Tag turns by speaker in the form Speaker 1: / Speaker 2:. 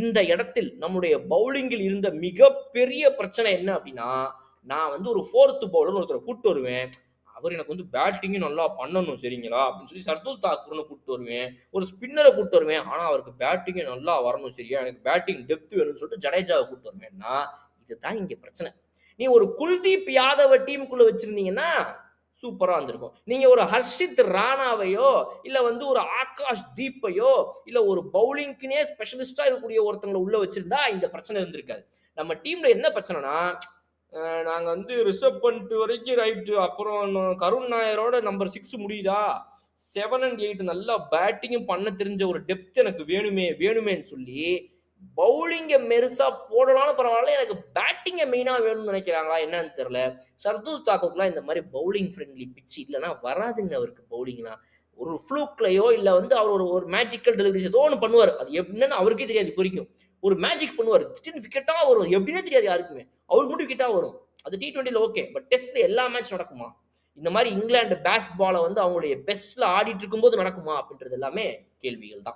Speaker 1: இந்த இடத்தில் நம்முடைய பவுலிங்கில் இருந்த மிகப்பெரிய பிரச்சனை என்ன அப்படின்னா, நான் வந்து ஒரு 4த் பவுலர்ன்னு ஒருத்தர கூட்டு வருவேன். அவர் எனக்கு வந்து பேட்டிங்கும் நல்லா பண்ணணும் சரிங்களா? அப்படின்னு சொல்லி ஷர்துல் தாக்கூர்ன்னு கூட்டு வருவேன். ஒரு ஸ்பின்னர கூட்டு வருவேன். ஆனா அவருக்கு பேட்டிங்கும் நல்லா வரணும் சரியா? எனக்கு பேட்டிங் டெப்த் வேணும்னு சொல்லிட்டு ஜடேஜாவ கூட்டு வருவேன்னா, இதுதான் இங்க பிரச்சனை. நீ ஒரு குல்தீப் யாதவ டீமுக்குள்ள வச்சிருந்தீங்கன்னா, சூப்பரா இருந்திருக்கும். நீங்க ஒரு ஹர்ஷித் ராணாவையோ, இல்ல வந்து ஒரு ஆகாஷ் தீப்பையோ, இல்ல ஒரு பவுலிங்க்குன்னே ஸ்பெஷலிஸ்ட்டா இருக்கக்கூடிய ஒருத்தங்கள உள்ள வச்சிருந்தா, இந்த பிரச்சனை இருந்திருக்காது. நம்ம டீம்ல என்ன பிரச்சனைனா, நாங்க வந்து ரிஷப் பண்ட் வரைக்கும் ரைட்டு. அப்புறம் கருண் நாயரோட நம்பர் 6 முடியுதா? 7 அண்ட் 8 நல்லா பேட்டிங்கும் பண்ண தெரிஞ்ச ஒரு டெப்த் எனக்கு வேணுமே, வேணுமேன்னு சொல்லி, பவுலிங்க மெருசா போடலாம்னு பரவால்ல. எனக்கு பேட்டிங்க மெயினா வேணும்னு நெனைக்கிறாங்களா என்னன்னு தெரியல. ஷர்துல் தாக்கூர்லாம் இந்த மாரி பவுலிங் ஃப்ரெண்ட்லி பிட்ச் இல்லன்னா வராதுங்க அவருக்கு பவுலிங்லாம். ஒரு ஃப்ளூக்லயோ இல்ல வந்து அவர் ஒரு ஒரு மேஜிக்கல் டெலிவரிஸ் ஏதோ ஒண்ணு பண்ணுவாரு. அது என்னன்னு அவருக்கே தெரியாது இப்போ வரைக்கும். ஒரு மேஜிக் பண்ணுவாரு. திடீர்னு விக்கெட்டா வரும். எப்படின்னே தெரியாது யாருக்குமே. அவருக்கு மட்டும் விக்கெட்டா வரும். அது T20ல ஓகே. பட் டெஸ்ட்ல எல்லா மேட்ச் நடக்குமா? இந்த மாரி இங்கிலாந்து பேஸ் பால வந்து அவங்களுடைய பெஸ்ட்ல ஆடிட்டு இருக்கும்போது நடக்குமா? அப்படின்றது எல்லாமே கேள்விகள் தான்.